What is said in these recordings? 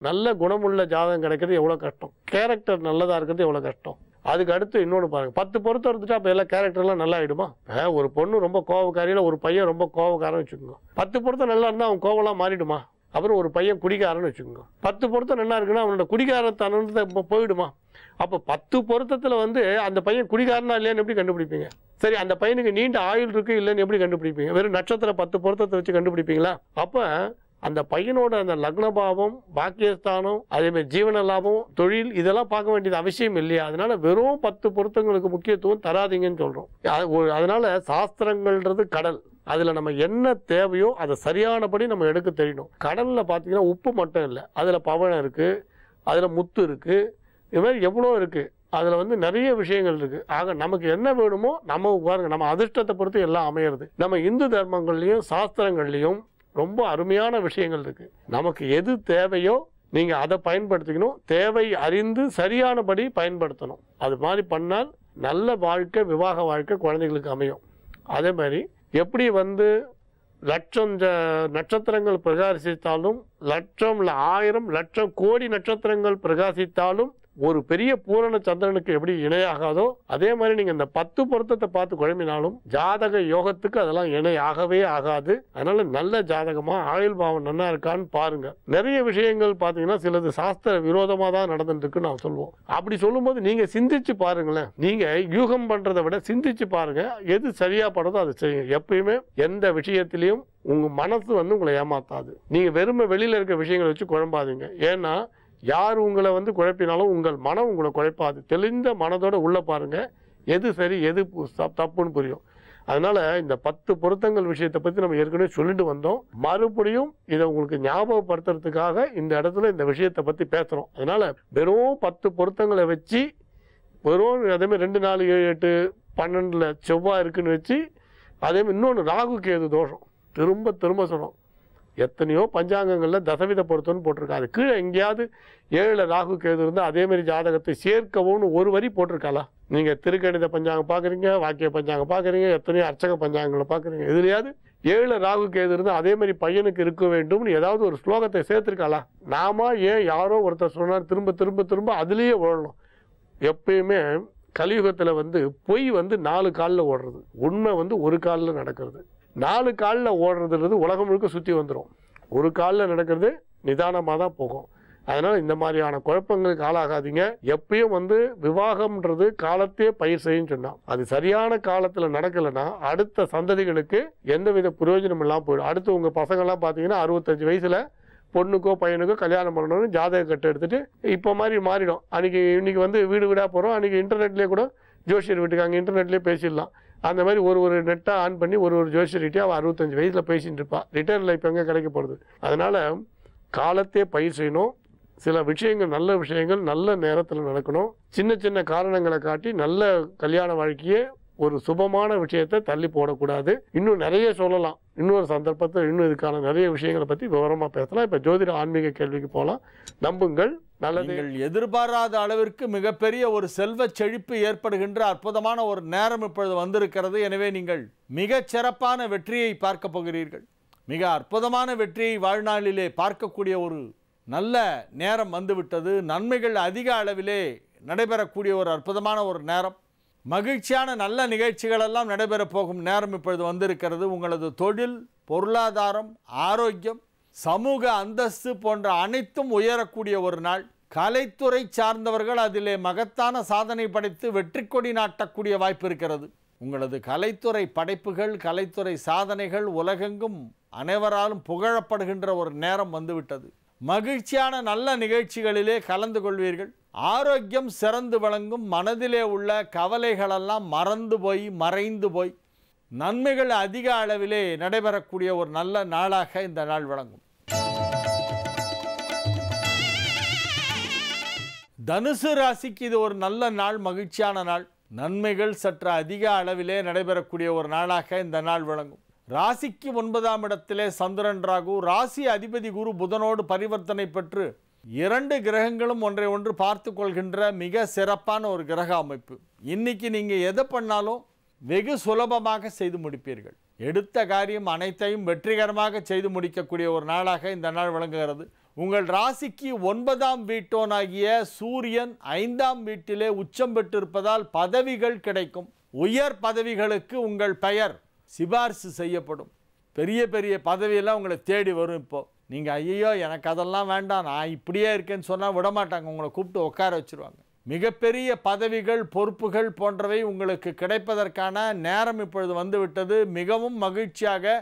நல்ல குணமுள்ள ஜாதகம் கிடைக்கிறது எவ்வளோ கஷ்டம், கேரக்டர் நல்லதாக இருக்கிறது எவ்வளோ கஷ்டம். அதுக்கு அடுத்து இன்னொன்று பாருங்கள், 10 பொருத்தம் இருந்துட்டா அப்போ எல்லாம் கேரக்டர்லாம் நல்லா ஆகிடுமா? ஒரு பொண்ணு ரொம்ப கோவக்காரியில் ஒரு பையன் ரொம்ப கோவக்காரன்னு வச்சுக்கோங்க, 10 பொருத்தம் நல்லா இருந்தால் அவன் கோவலாம் மாறிடுமா? அப்புறம் ஒரு பையன் குடிக்காரன்னு வச்சுக்கோங்க, 10 பொருத்தம் நல்லா இருக்குன்னா அவனோட குடிகாரத்தனத்தை போயிடுமா? அப்போ 10 பொருத்தத்தில் வந்து அந்த பையன் குடிகாரனா இல்லையான்னு எப்படி கண்டுபிடிப்பீங்க? சரி, அந்த பையனுக்கு நீண்ட ஆயுள் இருக்குது இல்லைன்னு எப்படி கண்டுபிடிப்பீங்க? வெறும் நட்சத்திரம் 10 பொருத்தத்தை வச்சு கண்டுபிடிப்பீங்களா? அப்போ அந்த பையனோட அந்த லக்னபாவம், பாக்கியஸ்தானம், அதேமாதிரி ஜீவன லாபம், தொழில், இதெல்லாம் பார்க்க வேண்டியது அவசியம் இல்லையா? அதனால வெறும் 10 பொருத்தங்களுக்கு முக்கியத்துவம் தராதிங்கன்னு சொல்கிறோம். அதனால சாஸ்திரங்கள்ன்றது கடல், அதில் நம்ம என்ன தேவையோ அதை சரியானபடி நம்ம எடுக்க தெரியணும். கடலில் பார்த்தீங்கன்னா உப்பு மட்டும் இல்லை, அதில் பவழம் இருக்குது, அதில் முத்து இருக்குது, இது மாதிரி எவ்வளோ இருக்குது, அதில் வந்து நிறைய விஷயங்கள் இருக்குது. ஆக நமக்கு என்ன வேணுமோ நம்ம பாருங்க, நம்ம அதிர்ஷ்டத்தை பொறுத்து எல்லாம் அமையிறது. நம்ம இந்து தர்மங்கள்லையும் சாஸ்திரங்கள்லையும் ரொம்ப அருமையான விஷயங்கள் இருக்குது. நமக்கு எது தேவையோ நீங்கள் அதை பயன்படுத்திக்கணும், தேவை அறிந்து சரியானபடி பயன்படுத்தணும். அது மாதிரி பண்ணால் நல்ல வாழ்க்கை, விவாக வாழ்க்கை குழந்தைகளுக்கு அமையும். அதே மாதிரி எப்படி வந்து லட்சம் நட்சத்திரங்கள் பிரகாசித்தாலும், லட்சம் இல்லை 1000 லட்சம் கோடி நட்சத்திரங்கள் பிரகாசித்தாலும் ஒரு பெரிய பூரண சந்திரனுக்கு எப்படி இணையாகாதோ, அதே மாதிரி நீங்கள் இந்த 10 பொருத்தத்தை பார்த்து குழம்பினாலும் ஜாதக யோகத்துக்கு அதெல்லாம் இணையாகவே ஆகாது. அதனால நல்ல ஜாதகமா ஆயுள் பாவம் நல்லா இருக்கான்னு பாருங்க. நிறைய விஷயங்கள் பார்த்தீங்கன்னா சிலது சாஸ்திர விரோதமாக தான் நடந்துட்டு இருக்குன்னு நான் சொல்லுவோம். அப்படி சொல்லும்போது நீங்கள் சிந்திச்சு பாருங்களேன். நீங்கள் யூகம் பண்ணுறதை விட சிந்திச்சு பாருங்க, எது சரியா படுதோ அதை செய்யுங்க. எப்பயுமே எந்த விஷயத்திலையும் உங்கள் மனசு வந்து உங்களை ஏமாத்தாது. நீங்கள் வெறுமை வெளியில் இருக்க விஷயங்களை வச்சு குழம்பாதீங்க. ஏன்னா யார் உங்களை வந்து குழப்பினாலும் உங்கள் மனம் உங்களை குழப்பாது. தெளிந்த மனதோட உள்ள பாருங்க, எது சரி எது தப்புன்னு புரியும். அதனால இந்த 10 பொருத்தங்கள் விஷயத்தை பற்றி நம்ம ஏற்கனவே சொல்லிட்டு வந்தோம். மறுபடியும் இதை உங்களுக்கு ஞாபகப்படுத்துறதுக்காக இந்த இடத்துல இந்த விஷயத்தை பற்றி பேசுகிறோம். அதனால வெறும் 10 பொருத்தங்களை வச்சு வெறும் அதேமாதிரி 2 4 7 8 12 செவ்வாய் இருக்குன்னு வச்சு, அதேமாதிரி இன்னொன்று ராகு கேது தோஷம் திரும்ப திரும்ப சொல்கிறோம். எத்தனையோ பஞ்சாங்கங்களில் தசவித பொருத்தம்னு போட்டிருக்காரு. கீழே எங்கேயாவது 7 ராகு கேது இருந்தால் அதேமாரி ஜாதகத்தை சேர்க்கவும்னு ஒரு வரி போட்டிருக்காளா? நீங்கள் திருக்கணித பஞ்சாங்கம் பார்க்குறீங்க, வாக்கிய பஞ்சாங்கம் பார்க்குறீங்க, எத்தனையோ அர்ச்சக பஞ்சாங்கங்களை பார்க்குறீங்க, இதுலையாவது 7 ராகு கேது இருந்தால் அதேமாதிரி பையனுக்கு இருக்க வேண்டும்னு ஏதாவது ஒரு ஸ்லோகத்தை சேர்த்துருக்காளா? நாம ஏன் யாரோ ஒருத்தர் சொன்னார் திரும்ப திரும்ப திரும்ப அதுலேயே ஓடணும்? எப்பயுமே கலியுகத்தில் வந்து பொய் வந்து 4 காலில் ஓடுறது, உண்மை வந்து ஒரு காலில் நடக்கிறது. 4 காலில் ஓடுறதுன்றது உலகம் முழுக்க சுற்றி வந்துடும். ஒரு காலில் நடக்கிறது நிதானமாக தான் போகும். அதனால் இந்த மாதிரியான குழப்பங்களுக்கு ஆளாகாதீங்க. எப்பயும் வந்து விவாகம்ன்றது காலத்தையே பயிர் செய்யும் சொன்னால் அது சரியான காலத்தில் நடக்கலைன்னா அடுத்த சந்ததிகளுக்கு எந்தவித பிரயோஜனம் இல்லாமல் போயிடும். அடுத்து உங்கள் பசங்கள்லாம் பார்த்தீங்கன்னா 65 வயசில் பொண்ணுக்கோ பையனுக்கோ கல்யாணம் பண்ணணும்னு ஜாதக கட்டை எடுத்துகிட்டு இப்போ மாதிரி மாறிடும். இன்னைக்கு வந்து வீடு வீடாக போகிறோம். அன்றைக்கி இன்டர்நெட்லேயே கூட ஜோசியர் வீட்டுக்கு அங்கே இன்டர்நெட்லேயே பேசிடலாம். அந்த மாதிரி ஒரு நெட்டாக ஆன் பண்ணி ஒரு ஜோசியர்கிட்டே அவள் 65 வயசில் பேசிட்டு இருப்பாள். ரிட்டர்னில் இப்போ எங்கே கிடைக்க போகிறது? அதனால் காலத்தையே பயிர் செய்யணும். சில விஷயங்கள் நல்ல விஷயங்கள் நல்ல நேரத்தில் நடக்கணும். சின்ன சின்ன காரணங்களை காட்டி நல்ல கல்யாண வாழ்க்கையே ஒரு சுபமான விஷயத்தை தள்ளி போடக்கூடாது. இன்னும் நிறைய சொல்லலாம். இன்னொரு சந்தர்ப்பத்தில் இன்னும் இதுக்கான நிறைய விஷயங்களை பற்றி விவரமாக பேசலாம். இப்போ ஜோதிட ஆன்மீக கேள்விக்கு போகலாம். நம்புங்கள், நல்லது. எதிர்பாராத அளவிற்கு மிகப்பெரிய ஒரு செல்வ செழிப்பு ஏற்படுகின்ற அற்புதமான ஒரு நேரம் இப்பொழுது வந்திருக்கிறது. எனவே நீங்கள் மிக சிறப்பான வெற்றியை பார்க்க போகிறீர்கள். மிக அற்புதமான வெற்றியை வாழ்நாளிலே பார்க்கக்கூடிய ஒரு நல்ல நேரம் வந்துவிட்டது. நன்மைகள் அதிக அளவிலே நடைபெறக்கூடிய ஒரு அற்புதமான ஒரு நேரம். மகிழ்ச்சியான நல்ல நிகழ்ச்சிகளெல்லாம் நடைபெறப் போகும் நேரம் இப்பொழுது வந்திருக்கிறது. உங்களது தொழில், பொருளாதாரம், ஆரோக்கியம், சமூக அந்தஸ்து போன்ற அனைத்தும் உயரக்கூடிய ஒரு நாள். கலைத்துறை சார்ந்தவர்கள் அதிலே மகத்தான சாதனை படைத்து வெற்றி கொடி நாட்டக்கூடிய வாய்ப்பு இருக்கிறது. உங்களது கலைத்துறை படைப்புகள், கலைத்துறை சாதனைகள் உலகெங்கும் அனைவராலும் புகழப்படுகின்ற ஒரு நேரம் வந்துவிட்டது. மகிழ்ச்சியான நல்ல நிகழ்ச்சிகளிலே கலந்து கொள்வீர்கள். ஆரோக்கியம் சிறந்து விளங்கும். மனதிலே உள்ள கவலைகளெல்லாம் மறைந்து போய் நன்மைகள் அதிக அளவிலே நடைபெறக்கூடிய ஒரு நல்ல நாளாக இந்த நாள் விளங்கும். தனுசு ராசிக்கு இது ஒரு நல்ல நாள், மகிழ்ச்சியான நாள். நன்மைகள் சற்று அதிக அளவிலே நடைபெறக்கூடிய ஒரு நாளாக இந்த நாள் விளங்கும். ராசிக்கு 9ஆம் இடத்திலே சந்திரன் ராகு, ராசி அதிபதி குரு புதனோடு பரிவர்த்தனை பெற்று 2 கிரகங்களும் ஒன்றை ஒன்று பார்த்து கொள்கின்ற மிக சிறப்பான ஒரு கிரக அமைப்பு. இன்னைக்கு நீங்கள் எதை பண்ணாலும் வெகு சுலபமாக செய்து முடிப்பீர்கள். எடுத்த காரியம் அனைத்தையும் வெற்றிகரமாக செய்து முடிக்கக்கூடிய ஒரு நாளாக இந்த நாள் விளங்குகிறது. உங்கள் ராசிக்கு 9ஆம் வீட்டோனாகிய சூரியன் 5ஆம் வீட்டிலே உச்சம் பெற்றிருப்பதால் பதவிகள் கிடைக்கும். உயர் பதவிகளுக்கு உங்கள் பெயர் சிபாரிசு செய்யப்படும். பெரிய பெரிய பதவியெல்லாம் உங்களை தேடி வரும். இப்போது நீங்கள் ஐயோ எனக்கு அதெல்லாம் வேண்டாம், நான் இப்படியே இருக்கேன்னு சொன்னால் விடமாட்டாங்க, உங்களை கூப்பிட்டு உட்கார வச்சுருவாங்க. மிகப்பெரிய பதவிகள் பொறுப்புகள் போன்றவை உங்களுக்கு கிடைப்பதற்கான நேரம் இப்பொழுது வந்துவிட்டது. மிகவும் மகிழ்ச்சியாக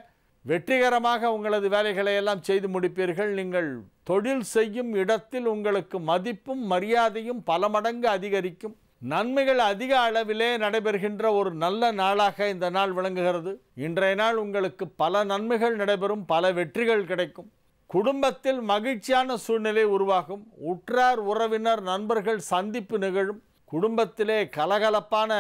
வெற்றிகரமாக உங்களது வேலைகளை எல்லாம் செய்து முடிப்பீர்கள். நீங்கள் தொழில் செய்யும் இடத்தில் உங்களுக்கு மதிப்பும் மரியாதையும் பல மடங்கு அதிகரிக்கும். நன்மைகள் அதிக அளவிலே நடைபெறுகின்ற ஒரு நல்ல நாளாக இந்த நாள் விளங்குகிறது. இன்றைய நாள் உங்களுக்கு பல நன்மைகள் நடைபெறும், பல வெற்றிகள் கிடைக்கும். குடும்பத்தில் மகிழ்ச்சியான சூழ்நிலை உருவாகும். உற்றார் உறவினர் நண்பர்கள் சந்திப்பு நிகழும். குடும்பத்திலே கலகலப்பான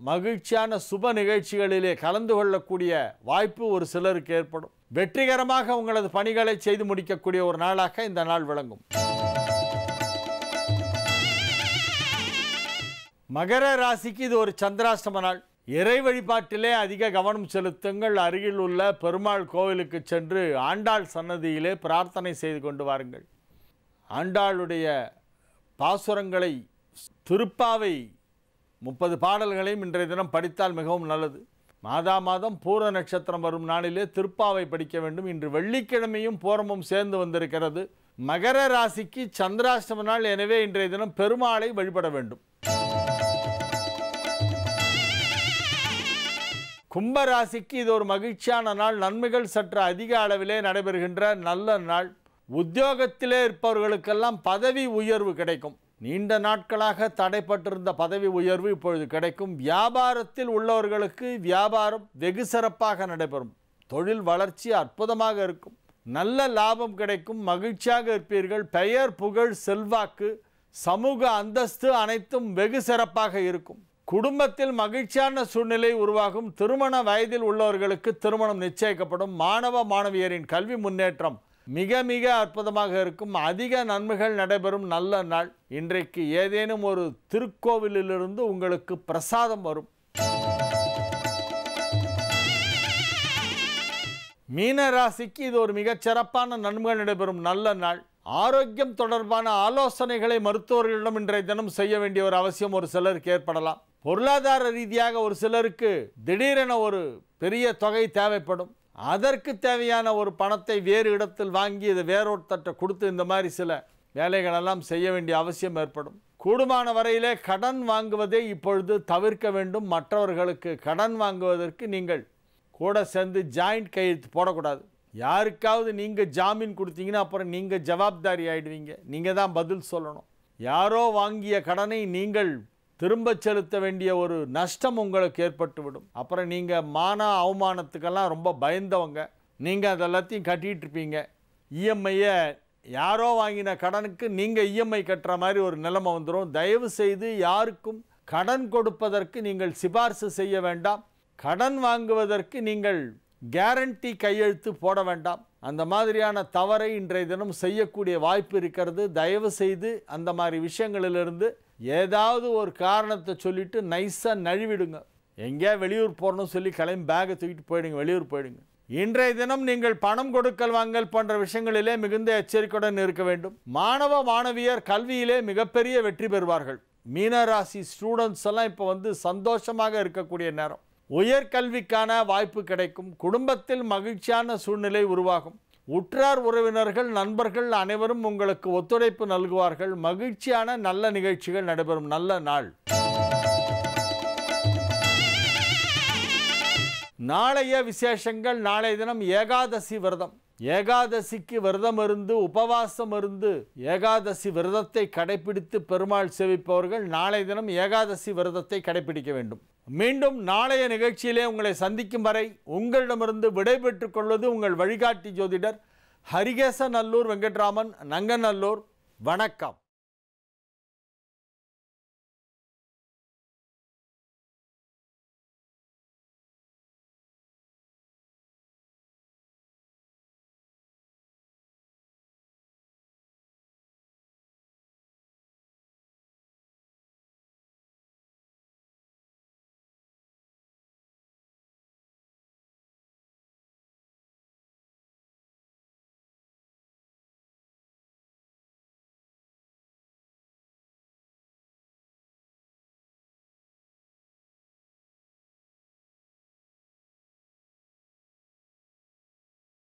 மகிழ்ச்சியான சுப நிகழ்ச்சிகளிலே கலந்து கொள்ளக்கூடிய வாய்ப்பு ஒரு சிலருக்கு ஏற்படும். வெற்றிகரமாக உங்களது பணிகளை செய்து முடிக்கக்கூடிய ஒரு நாளாக இந்த நாள் விளங்கும். மகர ராசிக்கு இது ஒரு சந்திராஷ்டம நாள். இறை வழிபாட்டிலே அதிக கவனம் செலுத்துங்கள். அருகில் உள்ள பெருமாள் கோவிலுக்கு சென்று ஆண்டாள் சன்னதியிலே பிரார்த்தனை செய்து கொண்டு வாருங்கள். ஆண்டாளுடைய பாசுரங்களை திருப்பாவை 30 பாடல்களையும் இன்றைய தினம் படித்தால் மிகவும் நல்லது. மாதம் பூர நட்சத்திரம் வரும் நாளிலே திருப்பாவை படிக்க வேண்டும். இன்று வெள்ளிக்கிழமையும் பூரமும் சேர்ந்து வந்திருக்கிறது. மகர ராசிக்கு சந்திராஷ்டம நாள். எனவே இன்றைய தினம் பெருமாளை வழிபட வேண்டும். கும்பராசிக்கு இது ஒரு மகிழ்ச்சியான நாள். நன்மைகள் சற்று அதிக அளவிலே நடைபெறுகின்ற நல்ல நாள். உத்தியோகத்திலே இருப்பவர்களுக்கெல்லாம் பதவி உயர்வு கிடைக்கும். நீண்ட நாட்களாக தடைப்பட்டிருந்த பதவி உயர்வு இப்பொழுது கிடைக்கும். வியாபாரத்தில் உள்ளவர்களுக்கு வியாபாரம் வெகு சிறப்பாக நடைபெறும். தொழில் வளர்ச்சி அற்புதமாக இருக்கும். நல்ல லாபம் கிடைக்கும். மகிழ்ச்சியாக இருப்பீர்கள். பெயர் புகழ் செல்வாக்கு சமூக அந்தஸ்து அனைத்தும் வெகு சிறப்பாக இருக்கும். குடும்பத்தில் மகிழ்ச்சியான சூழ்நிலை உருவாகும். திருமண வயதில் உள்ளவர்களுக்கு திருமணம் நிச்சயிக்கப்படும். மாணவ மாணவியரின் கல்வி முன்னேற்றம் மிக மிக அற்புதமாக இருக்கும். அதிக நன்மைகள் நடைபெறும் நல்ல நாள். இன்றைக்கு ஏதேனும் ஒரு திருக்கோவிலிலிருந்து உங்களுக்கு பிரசாதம் வரும். மீன ராசிக்கு இது ஒரு மிகச் சிறப்பான நன்மைகள் நடைபெறும் நல்ல நாள். ஆரோக்கியம் தொடர்பான ஆலோசனைகளை மருத்துவர்களிடம் இன்றைய தினம் செய்ய வேண்டிய ஒரு அவசியம் ஒரு சிலருக்கு ஏற்படலாம். பொருளாதார ரீதியாக ஒரு சிலருக்கு திடீரென ஒரு பெரிய தொகை தேவைப்படும். அதற்கு தேவையான ஒரு பணத்தை வேறு இடத்தில் வாங்கி இதை வேறொருத்தட்ட கொடுத்து இந்த மாதிரி சில வேலைகளெல்லாம் செய்ய வேண்டிய அவசியம் ஏற்படும். கூடுமான வரையிலே கடன் வாங்குவதை இப்பொழுது தவிர்க்க வேண்டும். மற்றவர்களுக்கு கடன் வாங்குவதற்கு நீங்கள் கூட சேர்ந்து ஜாயிண்ட் கையெழுத்து போடக்கூடாது. யாருக்காவது நீங்கள் ஜாமீன் கொடுத்தீங்கன்னா அப்புறம் நீங்கள் ஜவாப்தாரி ஆகிடுவீங்க. நீங்கள் தான் பதில் சொல்லணும். யாரோ வாங்கிய கடனை நீங்கள் திரும்ப செலுத்த வேண்டிய ஒரு நஷ்டம் உங்களுக்கு ஏற்பட்டுவிடும். அப்புறம் நீங்கள் மான அவமானத்துக்கெல்லாம் ரொம்ப பயந்தவங்க. நீங்கள் அதெல்லாத்தையும் கட்டிகிட்டு இருப்பீங்க. இஎம்ஐயை யாரோ வாங்கின கடனுக்கு நீங்கள் இஎம்ஐ கட்டுற மாதிரி ஒரு நிலைமை வந்துடும். தயவு செய்து யாருக்கும் கடன் கொடுப்பதற்கு நீங்கள் சிபாரிசு செய்ய வேண்டாம். கடன் வாங்குவதற்கு நீங்கள் கேரண்டி கையெழுத்து போட வேண்டாம். அந்த மாதிரியான தவறை இன்றைய தினம் செய்யக்கூடிய வாய்ப்பு இருக்கிறது. தயவு செய்து அந்த மாதிரி விஷயங்களிலிருந்து ஏதாவது ஒரு காரணத்தை சொல்லிவிட்டு நைஸாக நழுவிடுங்க. எங்கேயா வெளியூர் போகணும்னு சொல்லி கிளம்பி பேக்கை தூக்கிட்டு போயிடுங்க, வெளியூர் போயிடுங்க. இன்றைய தினம் நீங்கள் பணம் கொடுக்கல் வாங்கல் போன்ற விஷயங்களிலே மிகுந்த எச்சரிக்கையுடன் இருக்க வேண்டும். மாணவ மாணவியர் கல்வியிலே மிகப்பெரிய வெற்றி பெறுவார்கள். மீனராசி ஸ்டூடெண்ட்ஸ் எல்லாம் இப்போ சந்தோஷமாக இருக்கக்கூடிய நேரம். உயர்கல்விக்கான வாய்ப்பு கிடைக்கும். குடும்பத்தில் மகிழ்ச்சியான சூழ்நிலை உருவாகும். உற்றார் உறவினர்கள் நண்பர்கள் அனைவரும் உங்களுக்கு ஒத்துழைப்பு நல்குவார்கள். மகிழ்ச்சியான நல்ல நிகழ்ச்சிகள் நடைபெறும் நல்ல நாள். நாளைய விசேஷங்கள். நாளைய தினம் ஏகாதசி விரதம். ஏகாதசிக்கு விரதம் இருந்து உபவாசம் இருந்து ஏகாதசி விரதத்தை கடைபிடித்து பெருமாள் சேவிப்பவர்கள் நாளைய தினம் ஏகாதசி விரதத்தை கடைபிடிக்க வேண்டும். மீண்டும் நாளைய நிகழ்ச்சியிலே உங்களை சந்திக்கும் வரை உங்களிடமிருந்து விடைபெற்றுக் கொள்வது உங்கள் வழிகாட்டி ஜோதிடர் ஹரிகேசநல்லூர் வெங்கட்ராமன், நங்கநல்லூர். வணக்கம்.